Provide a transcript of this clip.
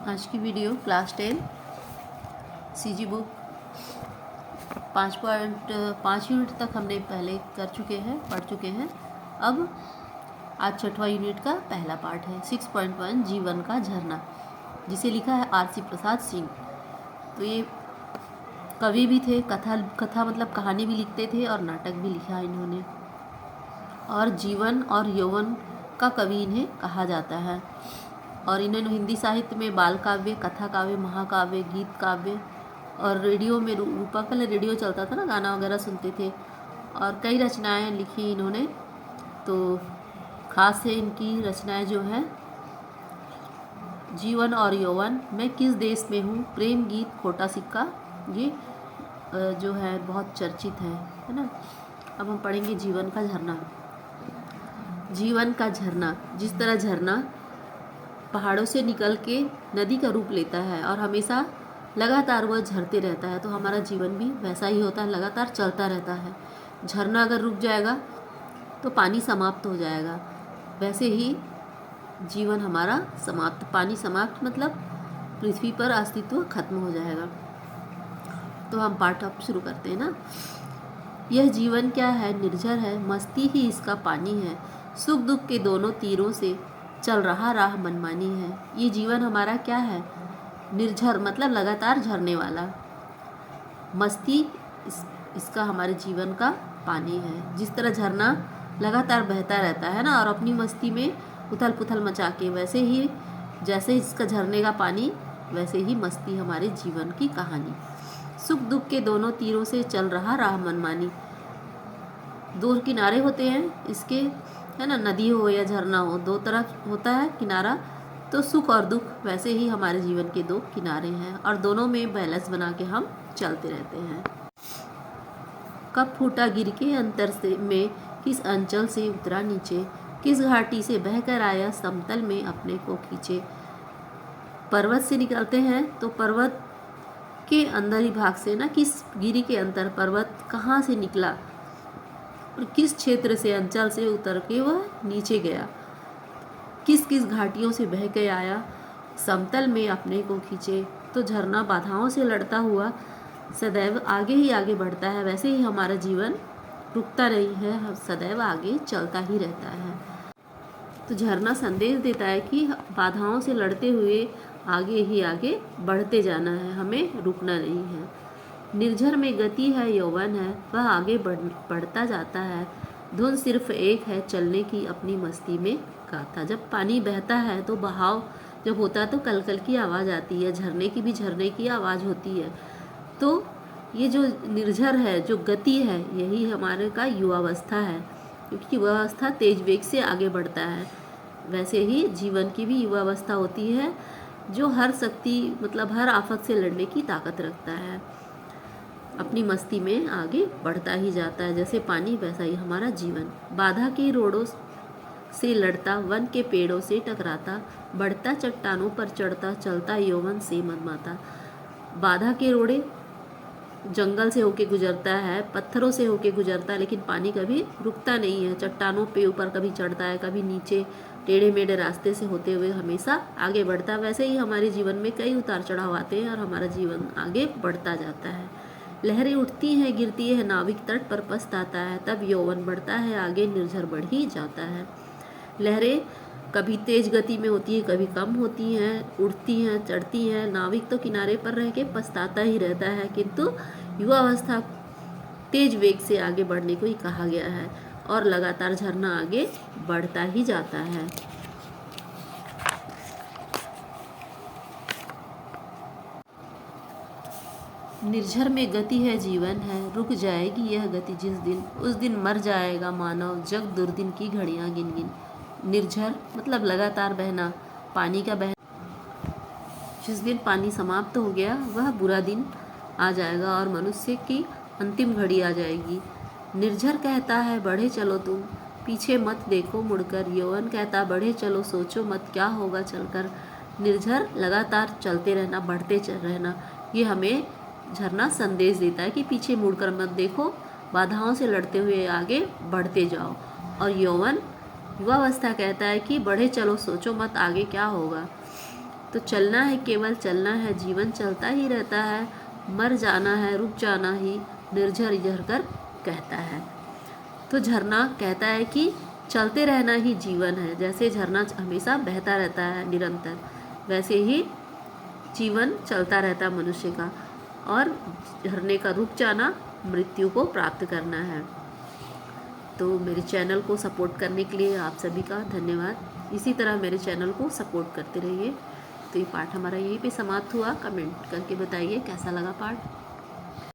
आज की video class 10 CG book 5.5 unit तक हमने पहले पढ़ चुके हैं। अब आज 6वां यूनिट का पहला पार्ट है 6.1 जीवन का झरना, जिसे लिखा है आर.सी. प्रसाद सिंह। तो ये कवि भी थे, कथा मतलब कहानी भी लिखते थे और नाटक भी लिखा इन्होंने। और जीवन और यौवन का कवि इन्हें कहा जाता है। और इन्होंने हिंदी साहित्य में बाल काव्य, कथा काव्य, महाकाव्य, गीत काव्य और रेडियो में रूपा, पहले रेडियो चलता था ना, गाना वगैरह सुनते थे, और कई रचनाएं लिखी इन्होंने। तो खास है इनकी रचनाएं जो हैं जीवन और यौवन, मैं किस देश में हूँ, प्रेम गीत, खोटा सिक्का, ये जो है बहुत चर्चित है ना। अब हम पढ़ेंगे जीवन का झरना। जीवन का झरना, जिस तरह झरना पहाड़ों से निकल के नदी का रूप लेता है और हमेशा लगातार वह झरते रहता है, तो हमारा जीवन भी वैसा ही होता है, लगातार चलता रहता है। झरना अगर रुक जाएगा तो पानी समाप्त हो जाएगा, वैसे ही जीवन हमारा समाप्त, पानी समाप्त मतलब पृथ्वी पर अस्तित्व खत्म हो जाएगा। तो हम पाठ अब शुरू करते हैं ना। यह जीवन क्या है, निर्झर है, मस्ती ही इसका पानी है, सुख दुख के दोनों तीरों से चल रहा राह मनमानी है। ये जीवन हमारा क्या है, निर्झर मतलब लगातार झरने वाला, मस्ती इसका हमारे जीवन का पानी है। जिस तरह झरना लगातार बहता रहता है ना और अपनी मस्ती में उथल पुथल मचा के, वैसे ही जैसे इसका झरने का पानी, वैसे ही मस्ती हमारे जीवन की कहानी। सुख दुख के दोनों तीरों से चल रहा राह मनमानी, दो किनारे होते हैं इसके, है ना, नदी हो या झरना हो, दो तरफ होता है किनारा। तो सुख और दुख वैसे ही हमारे जीवन के दो किनारे हैं और दोनों में बैलेंस बना के हम चलते रहते हैं। कब फूटा गिर के अंतर से में, किस अंचल से उतरा नीचे, किस घाटी से बहकर आया समतल में अपने को खींचे। पर्वत से निकलते हैं तो पर्वत के अंदर ही भाग से ना, किस गिरी के अंतर, पर्वत कहाँ से निकला और किस क्षेत्र से, अंचल से उतर के वह नीचे गया, किस किस घाटियों से बह के आया समतल में अपने को खींचे। तो झरना बाधाओं से लड़ता हुआ सदैव आगे ही आगे बढ़ता है, वैसे ही हमारा जीवन रुकता नहीं है, सदैव आगे चलता ही रहता है। तो झरना संदेश देता है कि बाधाओं से लड़ते हुए आगे ही आगे बढ़ते जाना है, हमें रुकना नहीं है। निर्झर में गति है, यौवन है, वह आगे बढ़ता जाता है, धुन सिर्फ एक है, चलने की अपनी मस्ती में गाता। जब पानी बहता है तो बहाव जब होता है तो कलकल की आवाज़ आती है, झरने की भी झरने की आवाज़ होती है। तो ये जो निर्झर है, जो गति है, यही हमारे का युवावस्था है, क्योंकि युवावस्था तेज वेग से आगे बढ़ता है। वैसे ही जीवन की भी युवावस्था होती है, जो हर शक्ति मतलब हर आफत से लड़ने की ताकत रखता है, अपनी मस्ती में आगे बढ़ता ही जाता है। जैसे पानी वैसा ही हमारा जीवन, बाधा के रोड़ों से लड़ता, वन के पेड़ों से टकराता, बढ़ता चट्टानों पर चढ़ता, चलता यौवन से मनमाता। बाधा के रोड़े जंगल से होके गुजरता है, पत्थरों से होके गुजरता है, लेकिन पानी कभी रुकता नहीं है, चट्टानों पे ऊपर कभी चढ़ता है, कभी नीचे टेढ़े मेढ़े रास्ते से होते हुए हमेशा आगे बढ़ता है। वैसे ही हमारे जीवन में कई उतार चढ़ाव आते हैं और हमारा जीवन आगे बढ़ता जाता है। लहरें उठती हैं, गिरती है, नाविक तट पर पछताता है, तब यौवन बढ़ता है, आगे निर्झर बढ़ ही जाता है। लहरें कभी तेज गति में होती है, कभी कम होती हैं, उड़ती हैं, चढ़ती हैं, नाविक तो किनारे पर रह के पछताता ही रहता है, किंतु युवावस्था तेज वेग से आगे बढ़ने को ही कहा गया है और लगातार झरना आगे बढ़ता ही जाता है। निर्झर में गति है, जीवन है, रुक जाएगी यह गति जिस दिन, उस दिन मर जाएगा मानव, जग दुर्दिन की घड़ियां गिन गिन। निर्झर मतलब लगातार बहना, पानी का बहना। जिस दिन पानी समाप्त हो गया वह बुरा दिन आ जाएगा और मनुष्य की अंतिम घड़ी आ जाएगी। निर्झर कहता है बढ़े चलो तुम, पीछे मत देखो मुड़कर, यौवन कहता बढ़े चलो, सोचो मत क्या होगा चलकर। निर्झर लगातार चलते रहना, बढ़ते रहना, ये हमें झरना संदेश देता है कि पीछे मुड़कर मत देखो, बाधाओं से लड़ते हुए आगे बढ़ते जाओ। और यौवन युवावस्था कहता है कि बढ़े चलो, सोचो मत आगे क्या होगा। तो चलना है, केवल चलना है, जीवन चलता ही रहता है, मर जाना है, रुक जाना ही निर्झर इझर कर कहता है। तो झरना कहता है कि चलते रहना ही जीवन है। जैसे झरना हमेशा बहता रहता है निरंतर, वैसे ही जीवन चलता रहता है मनुष्य का, और झरने का रुक जाना मृत्यु को प्राप्त करना है। तो मेरे चैनल को सपोर्ट करने के लिए आप सभी का धन्यवाद। इसी तरह मेरे चैनल को सपोर्ट करते रहिए। तो ये पाठ हमारा यहीं पे समाप्त हुआ। कमेंट करके बताइए कैसा लगा पाठ।